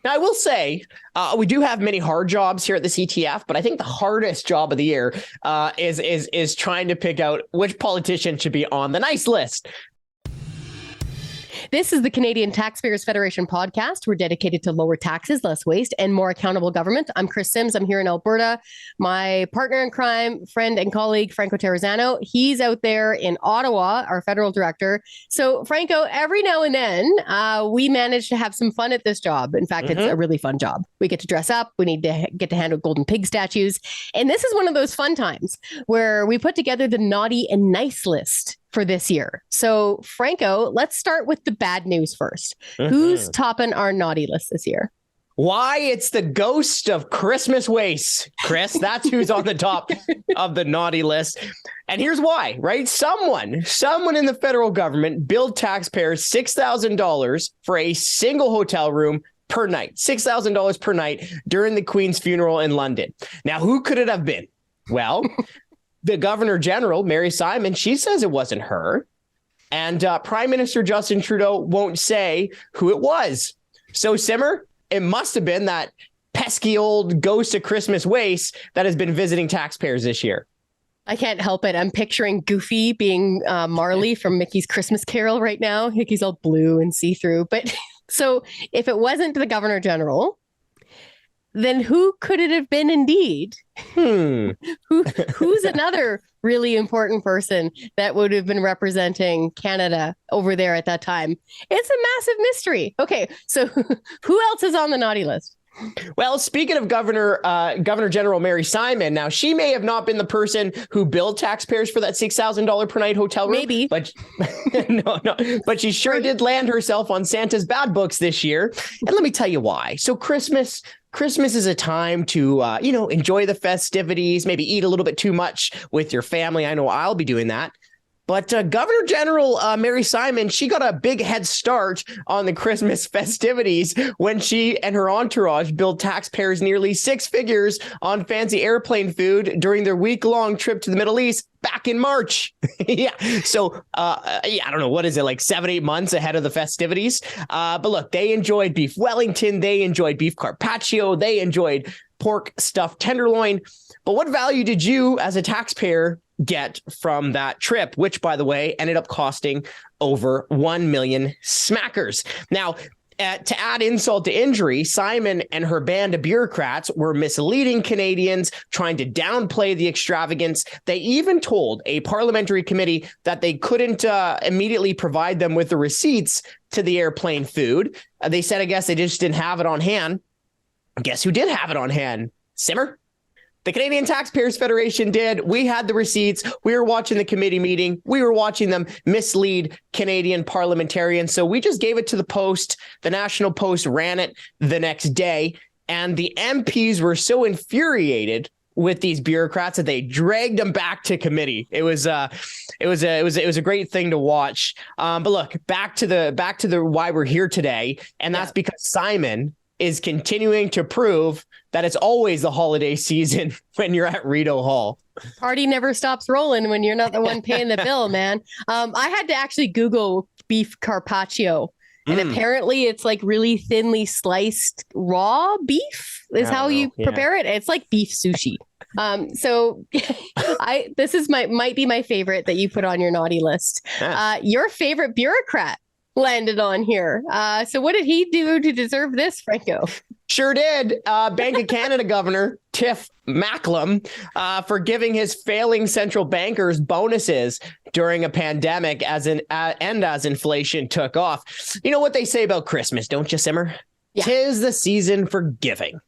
Now, I will say we do have many hard jobs here at the CTF, but I think the hardest job of the year is trying to pick out which politician should be on the nice list. This is the Canadian Taxpayers Federation podcast. We're dedicated to lower taxes, less waste, and more accountable government. I'm Chris Sims. I'm here in Alberta. My partner in crime, friend and colleague, Franco Terrazzano, he's out there in Ottawa, our federal director. So, Franco, every now and then, we manage to have some fun at this job. In fact, it's a really fun job. We get to dress up. We need to get to handle golden pig statues. And this is one of those fun times where we put together the naughty and nice list for this year. So, Franco, let's start with the bad news first. Who's topping our naughty list this year? Why, it's the ghost of Christmas waste, Chris. That's who's on the top of the naughty list. And here's why, right? Someone in the federal government billed taxpayers $6,000 for a single hotel room per night, $6,000 per night during the Queen's funeral in London. Now, who could it have been? Well, the Governor General, Mary Simon, she says it wasn't her. And Prime Minister Justin Trudeau won't say who it was. So, Simmer, it must have been that pesky old ghost of Christmas waste that has been visiting taxpayers this year. I can't help it. I'm picturing Goofy being Marley from Mickey's Christmas Carol right now. Mickey's all blue and see-through. But so if it wasn't the Governor General, then who could it have been indeed? Who's another really important person that would have been representing Canada over there at that time? It's a massive mystery. Okay, so who else is on the naughty list? Well, speaking of Governor General Mary Simon, now she may have not been the person who billed taxpayers for that $6,000 per night hotel room. Maybe, but but she sure did land herself on Santa's bad books this year. And let me tell you why. So Christmas is a time to, enjoy the festivities, maybe eat a little bit too much with your family. I know I'll be doing that. But Governor General Mary Simon, she got a big head start on the Christmas festivities when she and her entourage billed taxpayers nearly six figures on fancy airplane food during their week-long trip to the Middle East back in March. Yeah. So, I don't know, what is it, like 7-8 months ahead of the festivities? But look, they enjoyed beef Wellington. They enjoyed beef carpaccio. They enjoyed pork stuffed tenderloin. But what value did you, as a taxpayer, get from that trip, which, by the way, ended up costing over 1 million smackers? Now, to add insult to injury, Simon and her band of bureaucrats were misleading Canadians, trying to downplay the extravagance. They even told a parliamentary committee that they couldn't immediately provide them with the receipts to the airplane food. They said, I guess they just didn't have it on hand. Guess who did have it on hand? Simmer? The Canadian Taxpayers Federation did. We had the receipts. We were watching the committee meeting. We were watching them mislead Canadian parliamentarians. So we just gave it to the Post. The National Post ran it the next day. And the MPs were so infuriated with these bureaucrats that they dragged them back to committee. It was a great thing to watch. But look, back to the why we're here today. And that's because Simon is continuing to prove that it's always the holiday season when you're at Rideau Hall. Party never stops rolling when you're not the one paying the bill, man. I had to actually Google beef carpaccio. And apparently it's like really thinly sliced raw beef is how you prepare it. It's like beef sushi. So this is might be my favorite that you put on your naughty list. Your favorite bureaucrat landed on here. So what did he do to deserve this, Franco? Sure did. Bank of Canada Governor Tiff Macklem for giving his failing central bankers bonuses during a pandemic as inflation took off. You know what they say about Christmas, don't you, Simmer? Yeah. 'Tis the season for giving.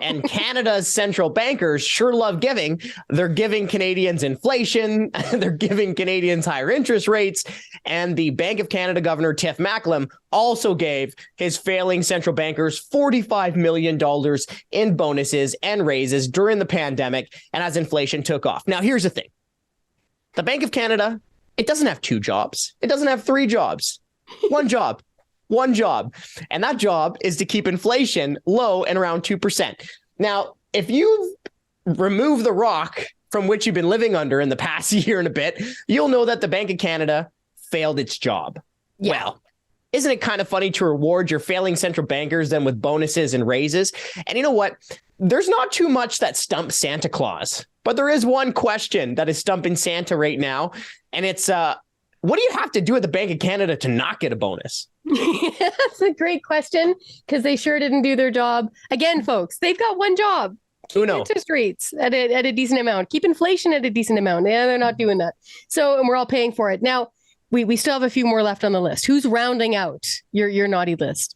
And Canada's central bankers sure love giving. They're giving Canadians inflation. They're giving Canadians higher interest rates. And the Bank of Canada Governor Tiff Macklem also gave his failing central bankers $45 million in bonuses and raises during the pandemic and as inflation took off. Now, here's the thing. The Bank of Canada, it doesn't have two jobs. It doesn't have three jobs. One job. One job, and that job is to keep inflation low and around 2%. Now, if you remove the rock from which you've been living under in the past year and a bit, you'll know that the Bank of Canada failed its job. Yeah. Well, isn't it kind of funny to reward your failing central bankers then with bonuses and raises? And you know what? There's not too much that stumps Santa Claus, but there is one question that is stumping Santa right now. And it's, what do you have to do at the Bank of Canada to not get a bonus? That's a great question, because they sure didn't do their job. Again, folks, they've got one job. Keep interest rates at a decent amount. Keep inflation at a decent amount. Yeah, they're not doing that. So, and we're all paying for it. Now, we still have a few more left on the list. Who's rounding out your naughty list?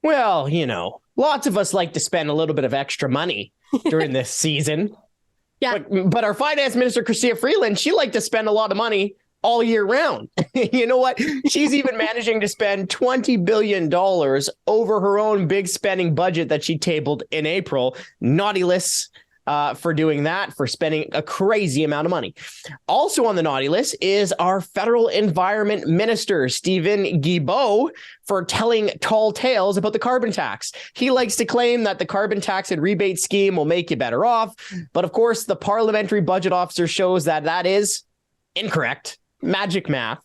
Well, lots of us like to spend a little bit of extra money during this season. Yeah. But our finance minister, Chrystia Freeland, she liked to spend a lot of money all year round. You know what? She's even managing to spend $20 billion over her own big spending budget that she tabled in April. Naughty lists for doing that, for spending a crazy amount of money. Also on the naughty list is our federal environment minister, Stephen Guilbeault, for telling tall tales about the carbon tax. He likes to claim that the carbon tax and rebate scheme will make you better off. But of course, the parliamentary budget officer shows that is incorrect. Magic math.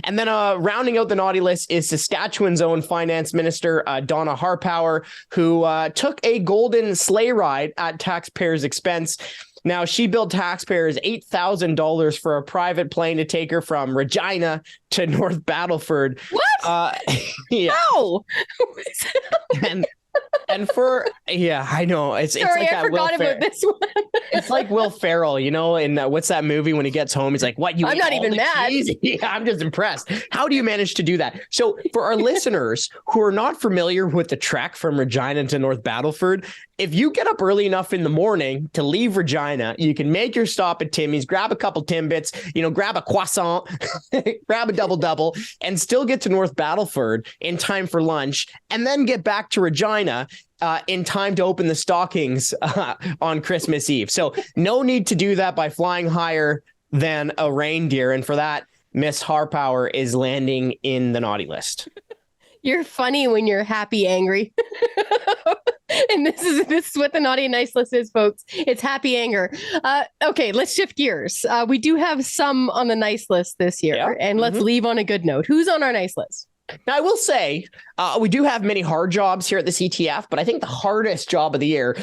And then rounding out the naughty list is Saskatchewan's own finance minister, Donna Harpower, who took a golden sleigh ride at taxpayers' expense. Now, she billed taxpayers $8,000 for a private plane to take her from Regina to North Battleford. What? Yeah. No. And for, yeah, I know. It's like I forgot about this one. It's like Will Ferrell, in what's that movie when he gets home? He's like, what? I'm not even mad. Yeah, I'm just impressed. How do you manage to do that? So for our listeners who are not familiar with the trek from Regina to North Battleford, if you get up early enough in the morning to leave Regina, you can make your stop at Timmy's, grab a couple Timbits, grab a croissant, grab a double, and still get to North Battleford in time for lunch, and then get back to Regina in time to open the stockings on Christmas Eve. So no need to do that by flying higher than a reindeer. And for that, Miss Harpower is landing in the naughty list. You're funny when you're happy, angry. And this is what the naughty and nice list is, folks. It's happy anger. Okay, let's shift gears. We do have some on the nice list this year, and let's leave on a good note. Who's on our nice list? Now, I will say we do have many hard jobs here at the CTF, but I think the hardest job of the year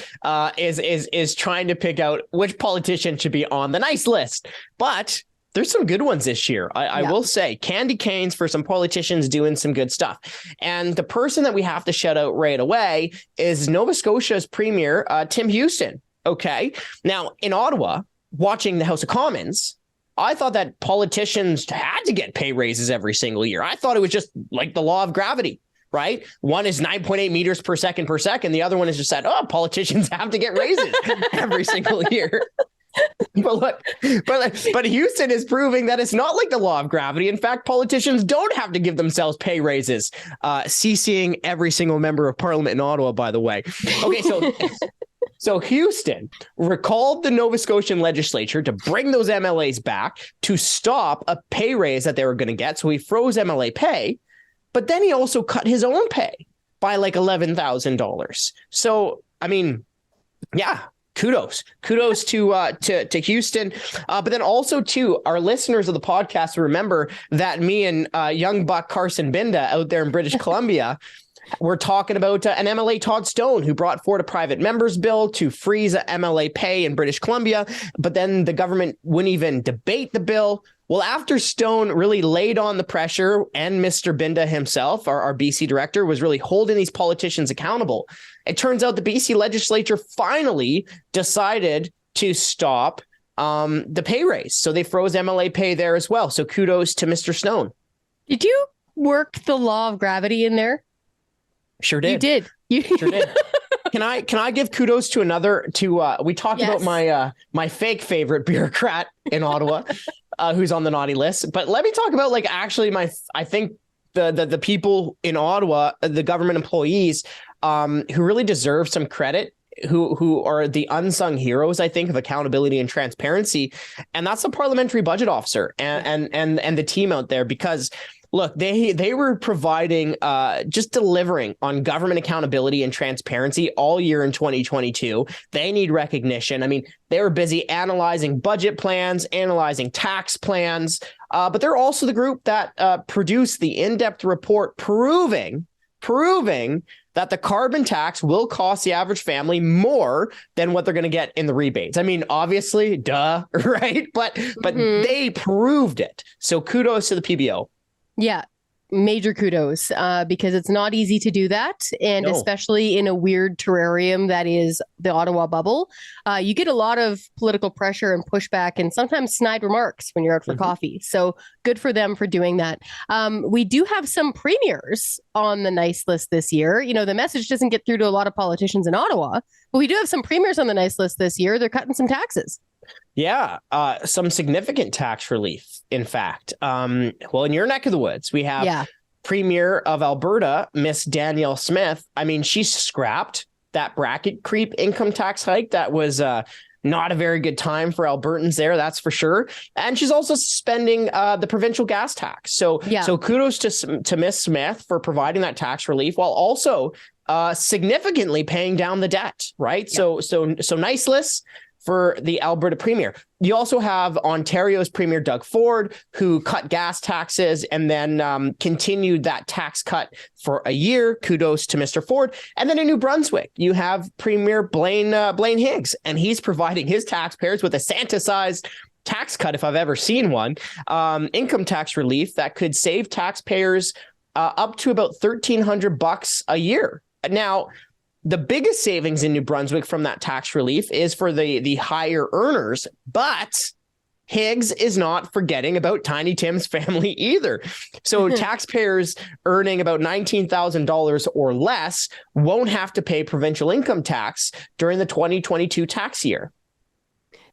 is trying to pick out which politician should be on the nice list. But there's some good ones this year. I will say candy canes for some politicians doing some good stuff. And the person that we have to shout out right away is Nova Scotia's Premier, Tim Houston. Okay. Now, in Ottawa, watching the House of Commons, I thought that politicians had to get pay raises every single year. I thought it was just like the law of gravity, right? One is 9.8 meters per second. The other one is just that, politicians have to get raises every single year. But look, but Houston is proving that it's not like the law of gravity. In fact, politicians don't have to give themselves pay raises. CCing every single member of parliament in Ottawa, by the way. Okay, so Houston recalled the Nova Scotian legislature to bring those MLAs back to stop a pay raise that they were going to get. So he froze MLA pay, but then he also cut his own pay by like $11,000. So, I mean, yeah. Kudos to Houston. But then also to our listeners of the podcast, remember that me and young buck Carson Binda out there in British Columbia, we're talking about an MLA Todd Stone who brought forward a private members bill to freeze MLA pay in British Columbia. But then the government wouldn't even debate the bill. Well, after Stone really laid on the pressure, and Mr. Binda himself, our BC director, was really holding these politicians accountable, it turns out the BC legislature finally decided to stop the pay raise. So they froze MLA pay there as well. So kudos to Mr. Stone. Did you work the law of gravity in there? Sure did. You did. You sure did. Can I give kudos to we talked about my fake favorite bureaucrat in Ottawa who's on the naughty list, but let me talk about I think the people in Ottawa, the government employees who really deserve some credit, who are the unsung heroes, I think, of accountability and transparency. And that's the parliamentary budget officer and the team out there, because Look, they were providing, just delivering on government accountability and transparency all year in 2022. They need recognition. I mean, they were busy analyzing budget plans, analyzing tax plans, but they're also the group that produced the in-depth report proving that the carbon tax will cost the average family more than what they're going to get in the rebates. I mean, obviously, duh, right? But they proved it. So kudos to the PBO. Yeah, major kudos, because it's not easy to do that. And especially in a weird terrarium that is the Ottawa bubble, you get a lot of political pressure and pushback and sometimes snide remarks when you're out for coffee. So good for them for doing that. We do have some premiers on the nice list this year. You know, the message doesn't get through to a lot of politicians in Ottawa, but we do have some premiers on the nice list this year. They're cutting some taxes. Yeah, some significant tax relief, in fact. Well, in your neck of the woods, we have Premier of Alberta, Miss Danielle Smith. I mean, she scrapped that bracket creep income tax hike. That was not a very good time for Albertans there, that's for sure. And she's also suspending the provincial gas tax. So kudos to Miss Smith for providing that tax relief while also significantly paying down the debt, right? Yeah. So nice list for the Alberta Premier. You also have Ontario's Premier Doug Ford, who cut gas taxes and then continued that tax cut for a year. Kudos to Mr. Ford. And then in New Brunswick, you have Premier Blaine Higgs, and he's providing his taxpayers with a Santa-sized tax cut, if I've ever seen one, income tax relief that could save taxpayers up to about $1,300 a year. Now, the biggest savings in New Brunswick from that tax relief is for the higher earners, but Higgs is not forgetting about Tiny Tim's family either. So taxpayers earning about $19,000 or less won't have to pay provincial income tax during the 2022 tax year.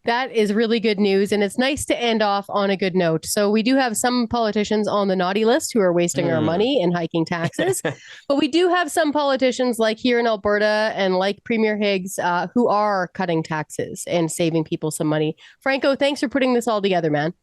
That is really good news, and it's nice to end off on a good note. So we do have some politicians on the naughty list who are wasting our money and hiking taxes, but we do have some politicians like here in Alberta and like Premier Higgs who are cutting taxes and saving people some money. Franco, thanks for putting this all together, man.